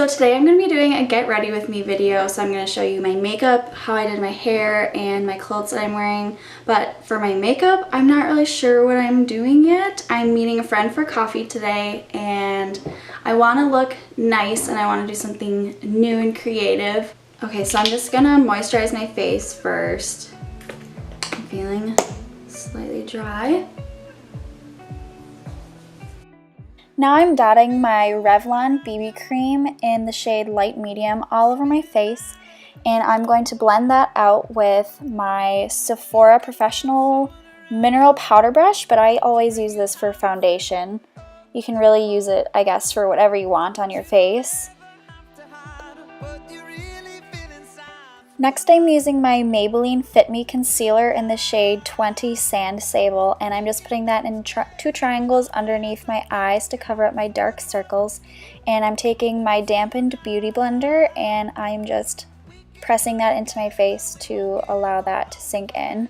So today I'm going to be doing a get ready with me video. So I'm going to show you my makeup, how I did my hair, and my clothes that I'm wearing. But for my makeup, I'm not really sure what I'm doing yet. I'm meeting a friend for coffee today and I want to look nice and I want to do something new and creative. Okay, so I'm just going to moisturize my face first. I'm feeling slightly dry. Now I'm dotting my Revlon BB cream in the shade Light Medium all over my face, and I'm going to blend that out with my Sephora Professional Mineral Powder Brush, but I always use this for foundation. You can really use it, I guess, for whatever you want on your face. Next, I'm using my Maybelline Fit Me Concealer in the shade 20 Sand Sable, and I'm just putting that in two triangles underneath my eyes to cover up my dark circles. And I'm taking my dampened beauty blender and I'm just pressing that into my face to allow that to sink in.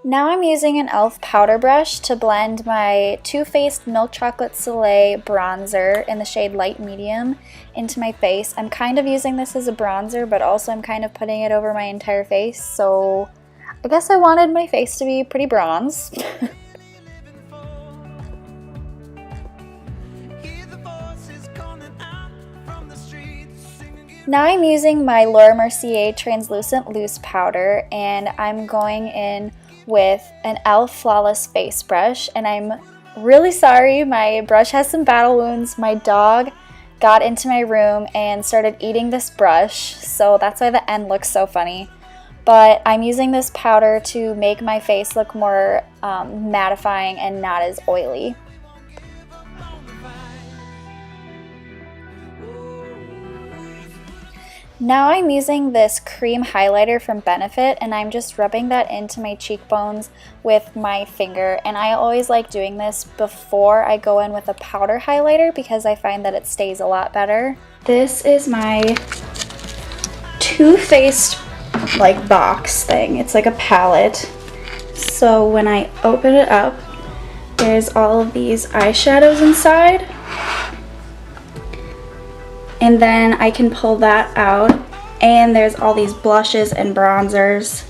Now I'm using an e.l.f. powder brush to blend my Too Faced Milk Chocolate Soleil bronzer in the shade Light Medium into my face. I'm kind of using this as a bronzer, but also I'm kind of putting it over my entire face, so I guess I wanted my face to be pretty bronze. Now I'm using my Mercier Translucent Loose Powder, and I'm going in with an e.l.f. Flawless Face Brush, and I'm really sorry, my brush has some battle wounds. My dog got into my room and started eating this brush, so that's why the end looks so funny. But I'm using this powder to make my face look more mattifying and not as oily. Now I'm using this cream highlighter from Benefit, and I'm just rubbing that into my cheekbones with my finger, and I always like doing this before I go in with a powder highlighter because I find that it stays a lot better. This is my Too Faced like box thing. It's like a palette. So when I open it up, there's all of these eyeshadows inside. And then I can pull that out, and there's all these blushes and bronzers,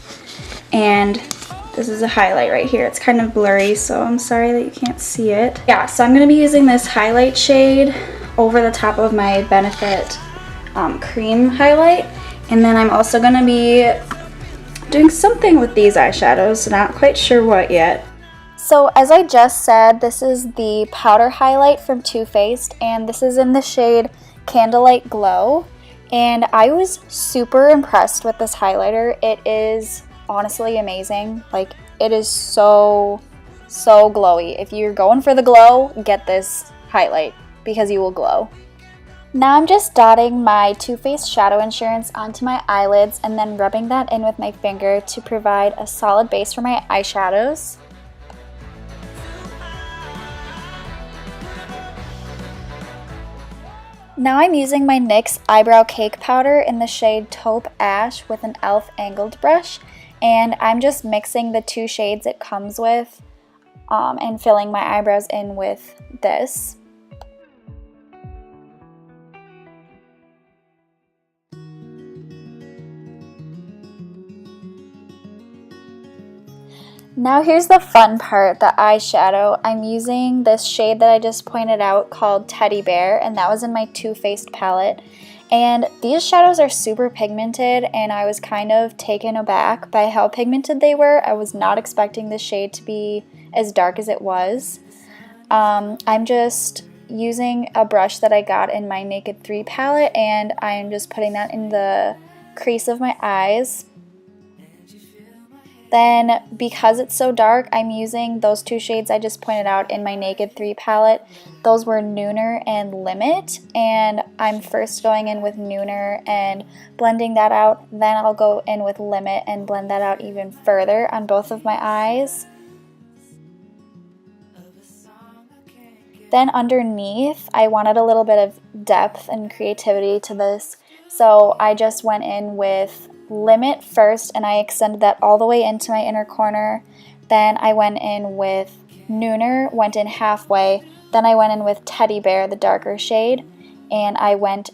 and this is a highlight right here. It's kind of blurry, so I'm sorry that you can't see it. Yeah, so I'm going to be using this highlight shade over the top of my Benefit cream highlight, and then I'm also going to be doing something with these eyeshadows, not quite sure what yet. So as I just said, this is the powder highlight from Too Faced, and this is in the shade Candlelight Glow, and I was super impressed with this highlighter. It is honestly amazing. Like, it is so glowy. If you're going for the glow, get this highlight because you will glow. Now I'm just dotting my Too Faced Shadow Insurance onto my eyelids and then rubbing that in with my finger to provide a solid base for my eyeshadows. Now I'm using my NYX Eyebrow Cake Powder in the shade Taupe Ash with an e.l.f. angled brush, and I'm just mixing the two shades it comes with and filling my eyebrows in with this. Now here's the fun part, the eyeshadow. I'm using this shade that I just pointed out called Teddy Bear, and that was in my Too Faced palette. And these shadows are super pigmented, and I was kind of taken aback by how pigmented they were. I was not expecting this shade to be as dark as it was. I'm just using a brush that I got in my Naked 3 palette, and I'm just putting that in the crease of my eyes. Then, because it's so dark, I'm using those two shades I just pointed out in my Naked 3 palette. Those were Nooner and Limit, and I'm first going in with Nooner and blending that out. Then I'll go in with Limit and blend that out even further on both of my eyes. Then underneath, I wanted a little bit of depth and creativity to this, so I just went in with Limit first, and I extended that all the way into my inner corner. Then I went in with Nooner, went in halfway. Then I went in with Teddy Bear, the darker shade. and I went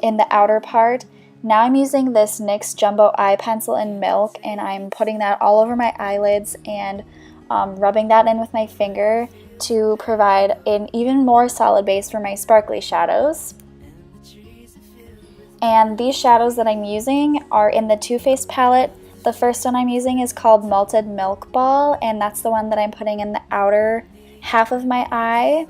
in the outer part. Now I'm using this NYX Jumbo Eye Pencil in Milk, and I'm putting that all over my eyelids and rubbing that in with my finger to provide an even more solid base for my sparkly shadows. And these shadows that I'm using are in the Too Faced palette. The first one I'm using is called Malted Milk Ball, and that's the one that I'm putting in the outer half of my eye.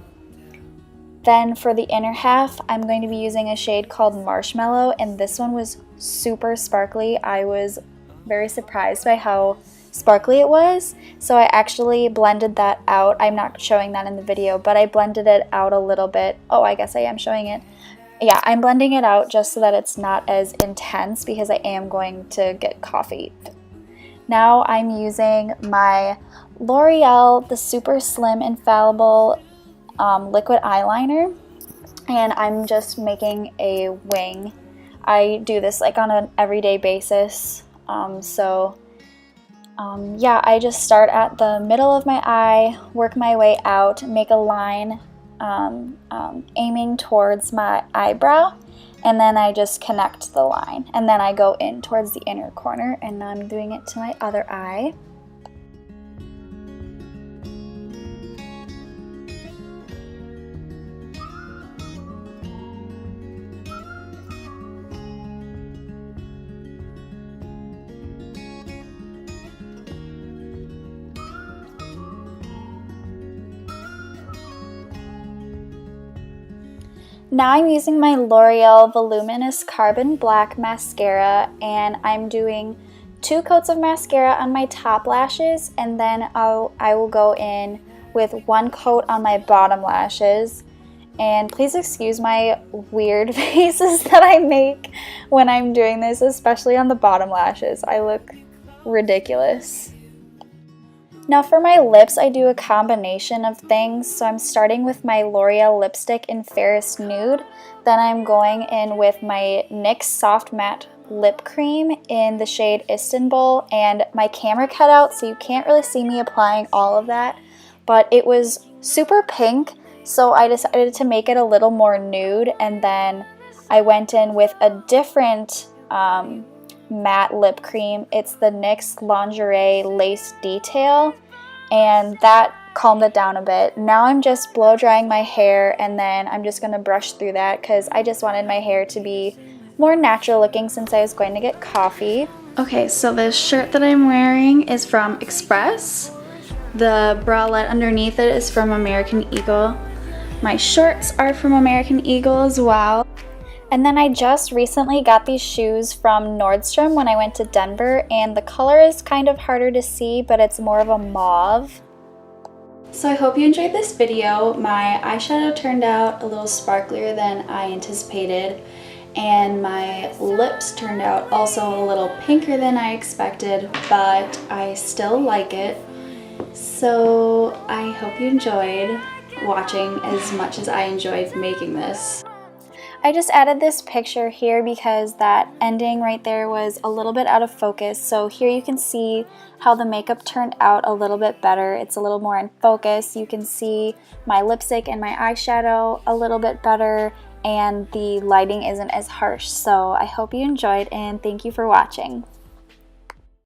Then for the inner half, I'm going to be using a shade called Marshmallow, and this one was super sparkly. I was very surprised by how sparkly it was, so I actually blended that out. I'm not showing that in the video, but I blended it out a little bit. Oh, I guess I am showing it. Yeah, I'm blending it out just so that it's not as intense because I am going to get coffee. Now I'm using my L'Oreal, the Super Slim Infallible liquid eyeliner, and I'm just making a wing. I do this like on an everyday basis, yeah, I just start at the middle of my eye, work my way out, make a line aiming towards my eyebrow, and then I just connect the line, and then I go in towards the inner corner, and now I'm doing it to my other eye. Now I'm using my L'Oreal Voluminous Carbon Black Mascara, and I'm doing 2 coats of mascara on my top lashes, and then I will go in with 1 coat on my bottom lashes. And please excuse my weird faces that I make when I'm doing this, especially on the bottom lashes. I look ridiculous. Now for my lips, I do a combination of things. So I'm starting with my L'Oreal lipstick in Fairest Nude. Then I'm going in with my NYX Soft Matte Lip Cream in the shade Istanbul. And my camera cut out, so you can't really see me applying all of that. But it was super pink, so I decided to make it a little more nude. And then I went in with a different matte lip cream. It's the NYX Lingerie Lace Detail, and that calmed it down a bit. Now I'm just blow drying my hair, and then I'm just going to brush through that because I just wanted my hair to be more natural looking since I was going to get coffee. Okay, so this shirt that I'm wearing is from Express. The bralette underneath it is from American Eagle. My shorts are from American Eagle as well. And then I just recently got these shoes from Nordstrom when I went to Denver, and the color is kind of harder to see, but it's more of a mauve. So I hope you enjoyed this video. My eyeshadow turned out a little sparklier than I anticipated, and my lips turned out also a little pinker than I expected, but I still like it. So I hope you enjoyed watching as much as I enjoyed making this. I just added this picture here because that ending right there was a little bit out of focus. So here you can see how the makeup turned out a little bit better. It's a little more in focus. You can see my lipstick and my eyeshadow a little bit better, and the lighting isn't as harsh. So I hope you enjoyed, and thank you for watching.